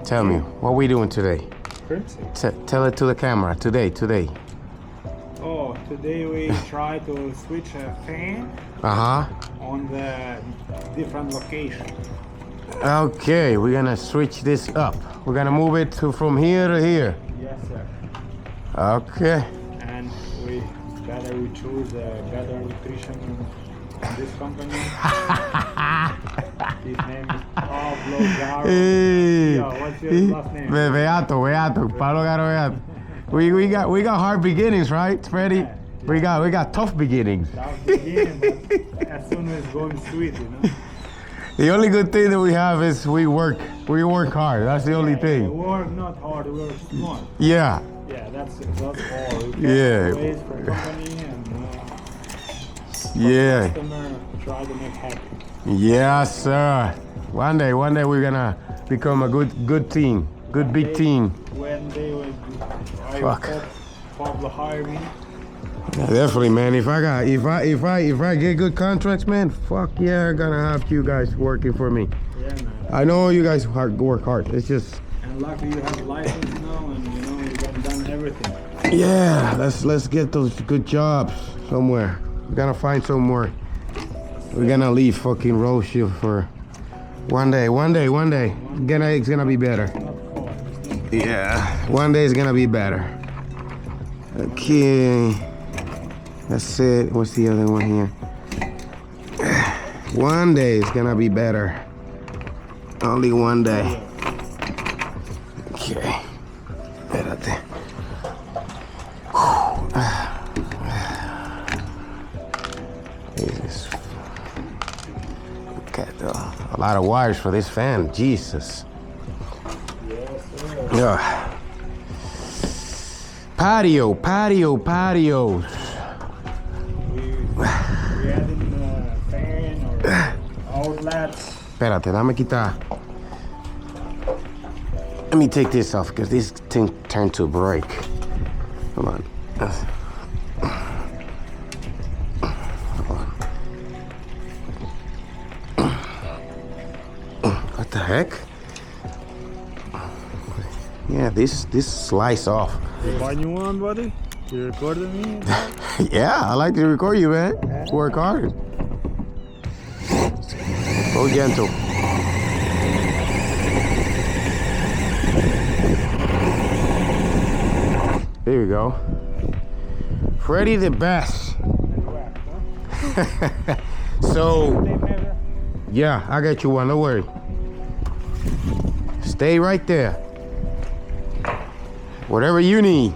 Tell me, what we doing today? Crimson. Tell it to the camera. Today. Oh, today we try to switch a fan on the different location. Okay, we're gonna switch this up. We're gonna move it from here to here. Yes, sir. Okay. And we choose a better electrician in this company. His name is Pablo Garo. Hey. Yeah, what's your last name? Beato, Pablo Garo. We got hard beginnings, right, Freddie? Yeah. We got tough beginnings. Tough beginning, but as soon as it's going sweet, you know. The only good thing that we have is we work hard. That's the only thing. We work not hard, we work smart. Yeah. Yeah, that's all. We Yeah. ways for company and Yeah. customer try to make happy. Yes, sir. One day we're gonna become a good team, good big team. When they will, Fuck. Pablo hire me. Yeah, definitely, man. If I get good contracts, man, fuck yeah, I'm gonna have you guys working for me. Yeah, man. I know you guys work hard. It's just. And luckily you have a license now, and you know you've done everything. Yeah, let's get those good jobs somewhere. We're gonna find somewhere. We're gonna leave fucking road shift for one day. It's gonna be better. Yeah, one day it's gonna be better. Okay, that's it. What's the other one here? One day it's gonna be better. Only one day. Okay. Espérate. Jesus. Okay, a lot of wires for this fan. Jesus. Yes, sir. Yeah. Patios. We adding fan or outlets. Espérate, dame quitar. Let me take this off because this thing turned to a brake. Come on. What the heck? Yeah, this slice off. You buy new one, buddy? You recording me? Yeah, I like to record you, man. Work hard. Go gentle. There we go. Freddie the best. So, yeah, I got you one. Don't worry. Stay right there. Whatever you need.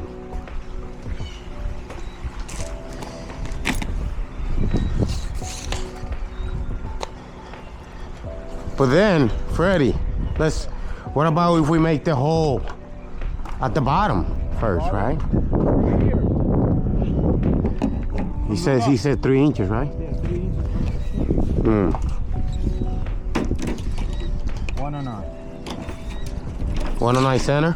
But then, Freddie, what about if we make the hole at the bottom first, right? He said 3 inches, right? Yeah, 3 inches. 109. 109 center.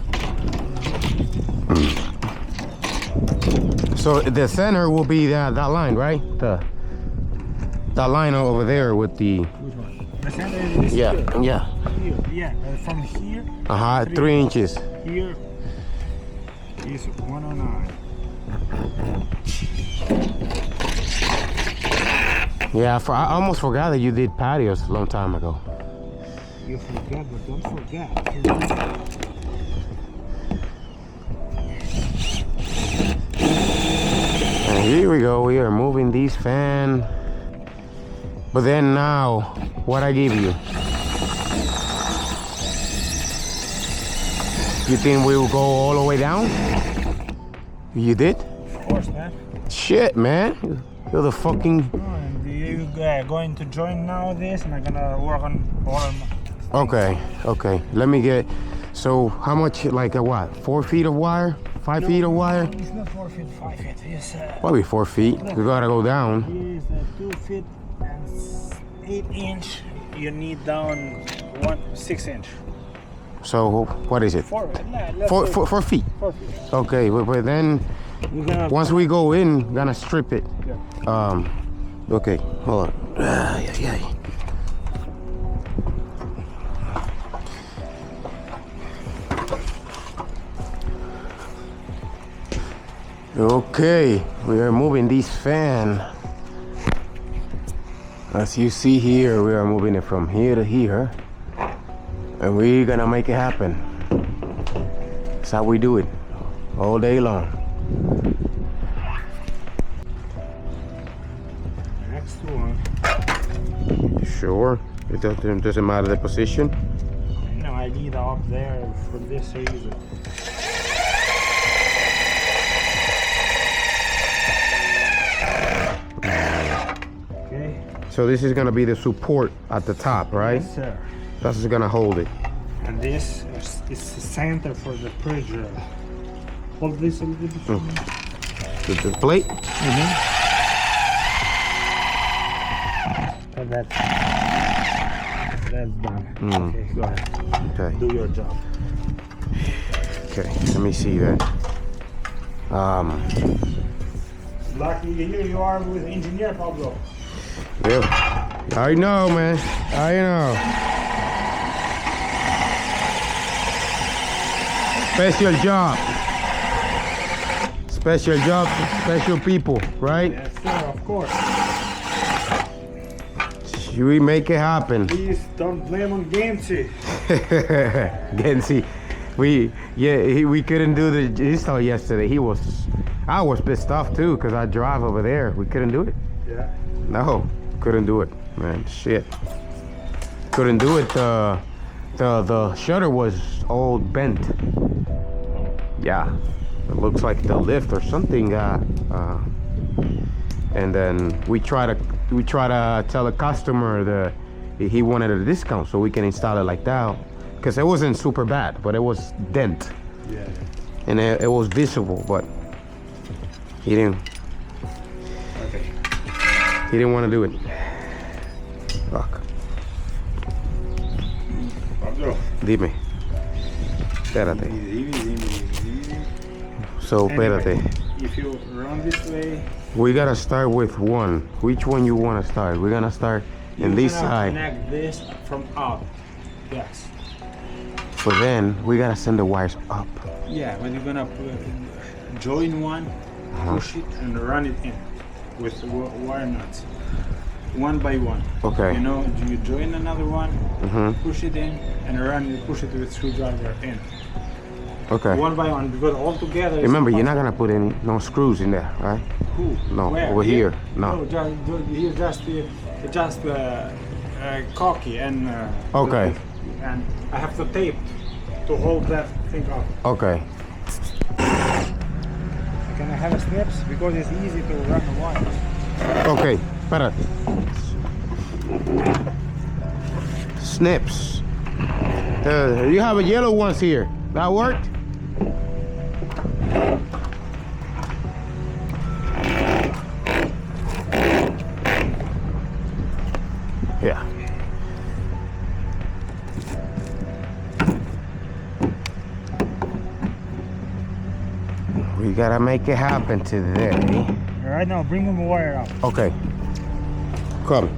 So the center will be that line, right? That line over there with the. Which one? The center is Yeah, here. yeah. Here, yeah. From here. 3 inches. Here is 109. Yeah, I almost forgot that you did patios a long time ago. You forget, but don't forget. And here we go. We are moving these fan. But then now, what I give you? You think we will go all the way down? You did? Of course, man. Shit, man. You're the fucking. Oh, and you going to join now this, and I'm gonna work on all. Okay. Let me get. So how much? Like a what? 4 feet of wire? 5 feet of wire? It's not 4 feet, 5 feet. It's Probably 4 feet. We gotta go down. Here is 2 feet and 8 inch. You need down 6 inch. So what is it? 4 4 feet. 4 feet. Okay, but then once we go in, we're gonna strip it. Yeah. Okay, hold on. Okay, we are moving this fan. As you see here, we are moving it from here to here. And we're gonna make it happen. That's how we do it, all day long. Next one. Sure, it doesn't matter the position. No, I need up there for this reason. Okay. So this is gonna be the support at the top, right? Yes, sir. That's gonna hold it. And this is the center for the pressure. Hold this a little bit. The plate? And that's done. Okay, go ahead. Okay. Do your job. Okay, let me see that. Lucky here you are with engineer Pablo. Yeah. I know, man. I know. Special job. Special job, special people, right? Yes, sir, of course. We make it happen. Please don't blame on Gansy. Gensi, we couldn't do the install yesterday. I was pissed off too because I drive over there. We couldn't do it. Yeah. No, couldn't do it, man. Shit, couldn't do it. The shutter was all bent. Yeah, it looks like the lift or something. And then we try to tell the customer that he wanted a discount so we can install it like that, because it wasn't super bad, but it was dent. Yeah. And it was visible, but he didn't. Okay. He didn't want to do it. Fuck. Pablo. Dime. Espérate. So, espérate. If you run this way, We gotta start with one. Which one you wanna start? We're gonna start in this side. Connect this from up. Yes. So then we gotta send the wires up. Yeah, when you're gonna join one, push it and run it in with wire nuts, one by one. Okay. You know, you join another one, push it in, and push it with screwdriver in. Okay. One by one, because all together. Remember, you're not gonna put no screws in there, right? Who? No, Where? over here. No. No, just cocky and. Okay. And I have the tape to hold that thing up. Okay. Can I have a snips? Because it's easy to run the wires. Okay. Better. Snips. You have a yellow ones here. That worked? Yeah. We gotta make it happen today. All right, now bring the wire up. Okay. Come.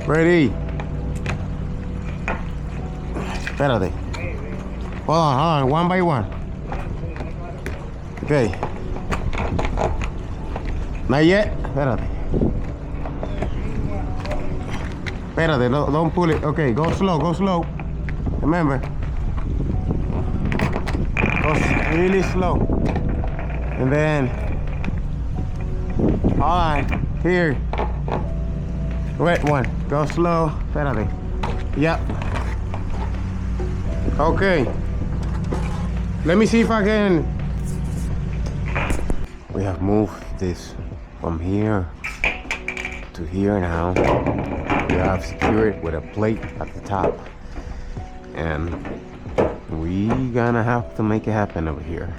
Ready? Espérate. Hold on, one by one. Okay. Not yet? Espérate. Espérate, don't pull it. Okay, go slow. Remember. Go really slow. And then, all right, here. Wait, one. Go slow. Espérate. Yep. Okay. Let me see if I can. We have moved this from here to here now. We have secured it with a plate at the top. And we gonna have to make it happen over here.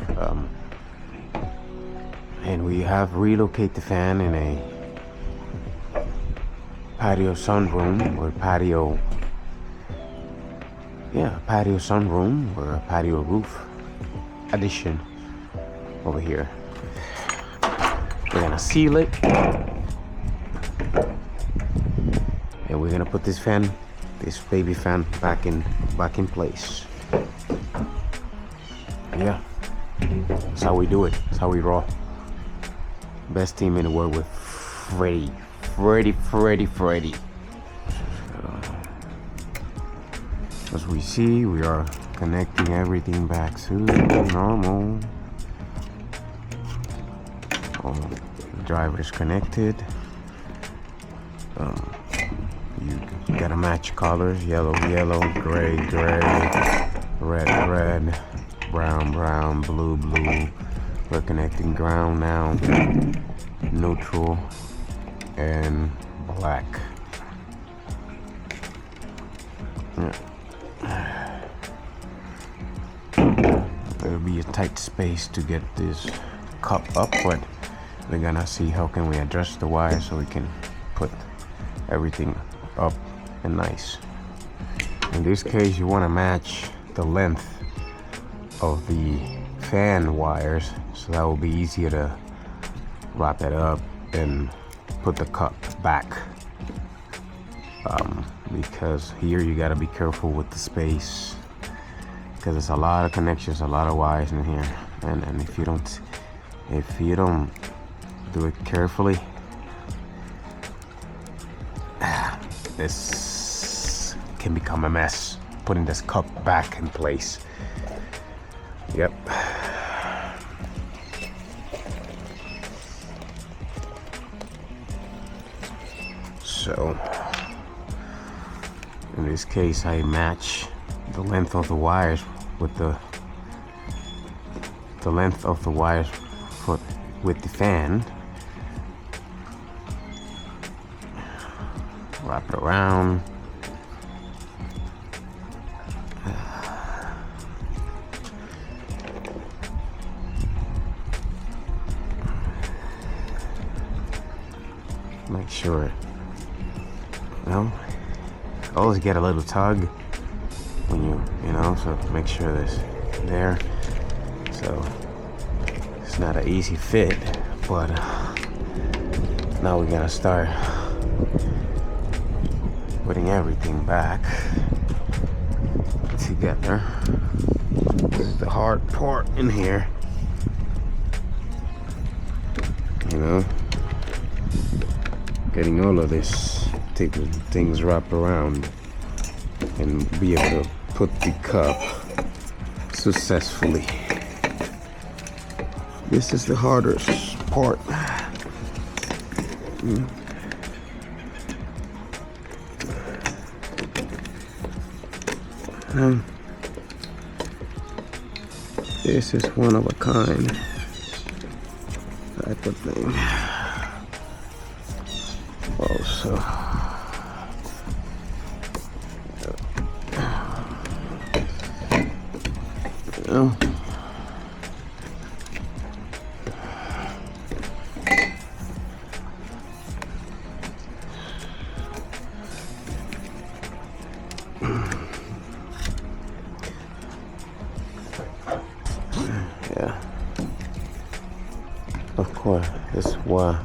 And we have relocated the fan in a patio sunroom or patio yeah, patio sunroom or a patio roof addition over here. We're gonna seal it, and we're gonna put this fan, this baby fan, back in place. Yeah, that's how we do it. That's how we roll. Best team in the world with Freddy. As we see, we are connecting everything back to normal. The driver is connected. You gotta match colors: yellow, gray, red, brown, blue. We're connecting ground now, neutral, and black. Yeah. There'll be a tight space to get this cup up, but we're gonna see how can we adjust the wire so we can put everything up and nice. In this case, you want to match the length of the fan wires, so that will be easier to wrap it up and put the cup back. Because here you got to be careful with the space, because there's a lot of connections, a lot of wires in here, and if you don't do it carefully, this can become a mess, putting this cup back in place. Yep. So in this case, I match the length of the wires with the length of the wires with the fan. Wrap it around. Make sure, always get a little tug when so make sure this there. So it's not an easy fit, but now we're gonna start putting everything back together. This is the hard part in here, getting all of this things wrapped around and be able to put the cup successfully. This is the hardest part. This is one of a kind type of thing. Also, of course, this is why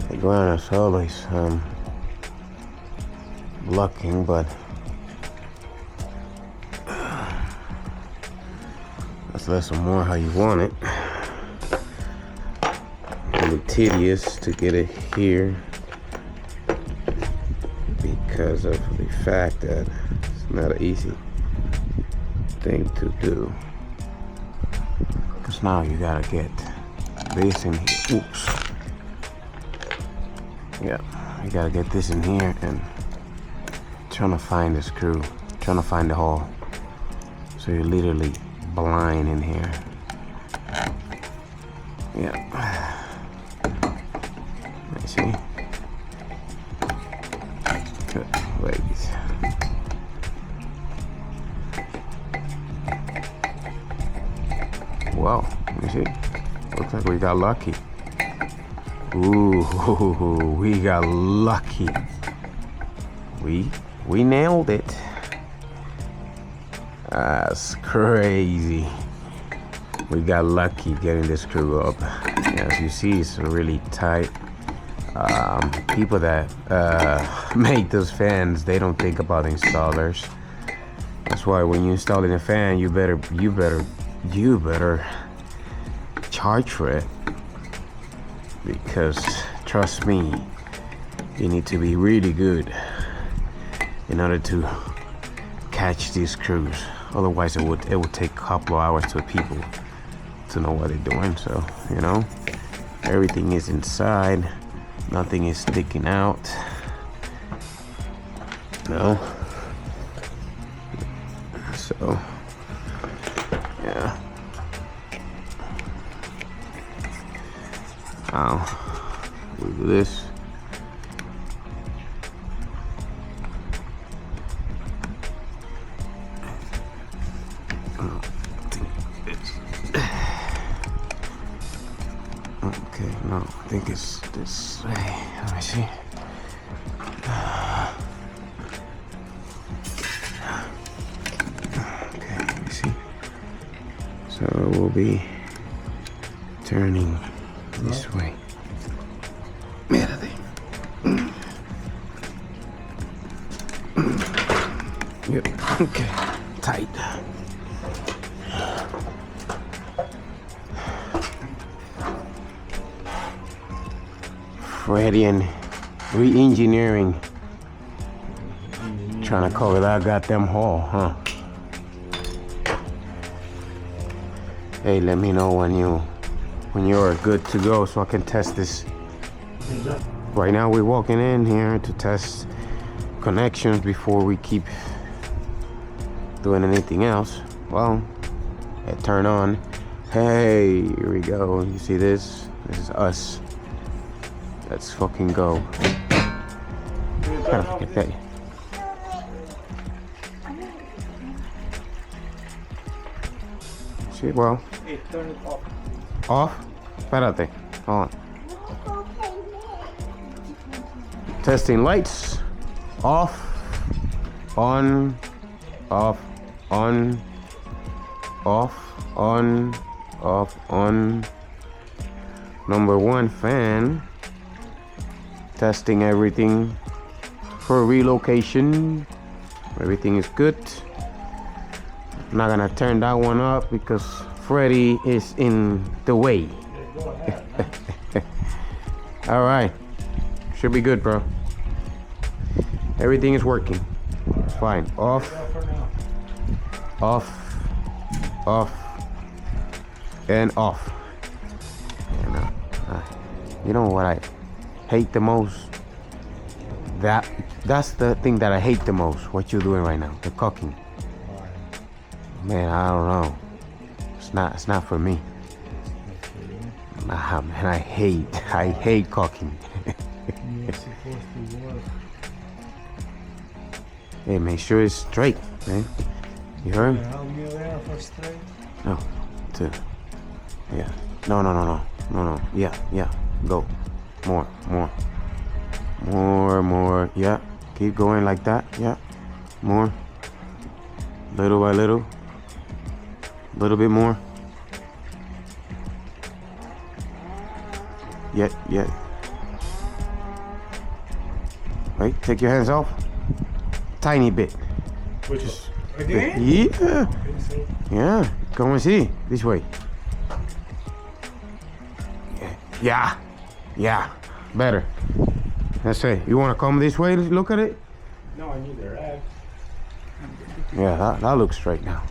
the ground is always blocking, but that's less or more how you want it. A little tedious to get it here because of the fact that it's not an easy thing to do. Because now you gotta get this in here. Oops. Yeah, you gotta get this in here and trying to find the screw, trying to find the hole. So you're literally blind in here. Yeah. Let's see. Good. Wait. Wow. Let me see. Looks like we got lucky. Ooh, we got lucky. We nailed it. That's crazy. We got lucky getting this screw up. As you see, it's really tight. People that make those fans, they don't think about installers. That's why when you install in a fan, you better charge for it, because trust me, you need to be really good in order to catch these screws. Otherwise, it would take a couple of hours to people to know what they're doing. So, you know, everything is inside, nothing is sticking out. No. So, yeah. Now, we do this. Okay, no, I think it's this way. Let me see. Okay, let me see. So we'll be turning this way. Yep, okay, tight. Ready and re-engineering. Trying to cover that goddamn hole, huh? Hey, let me know when you're good to go so I can test this. Right now we're walking in here to test connections before we keep doing anything else. Well, turn on. Hey, here we go. You see this? This is us. Let's fucking go. Gotta get that. See, well. Hey, turn it off. Off? Espérate. Hold on. Testing lights. Off. On. Off. On. Off. On. Off. On. Number 1 fan. Testing everything for relocation. Everything is good. I'm not gonna turn that one up because Freddy is in the way. All right, should be good, bro. Everything is working. It's fine. Off, off, off, and off. You know what I hate the most? That's the thing that I hate the most. What you're doing right now, the cooking. Man, I don't know. It's not for me. Nah, man, I hate cooking. Hey, make sure it's straight, man. You heard me? No, yeah. No. Yeah. Go. More. Yeah. Keep going like that. Yeah. More. Little by little. Little bit more. Yeah. Wait, take your hands off. Tiny bit. Which is again? Yeah. Come and see. This way. Yeah. Better. Let's say, you want to come this way? Look at it. No, I need the rack. Yeah, that looks straight now.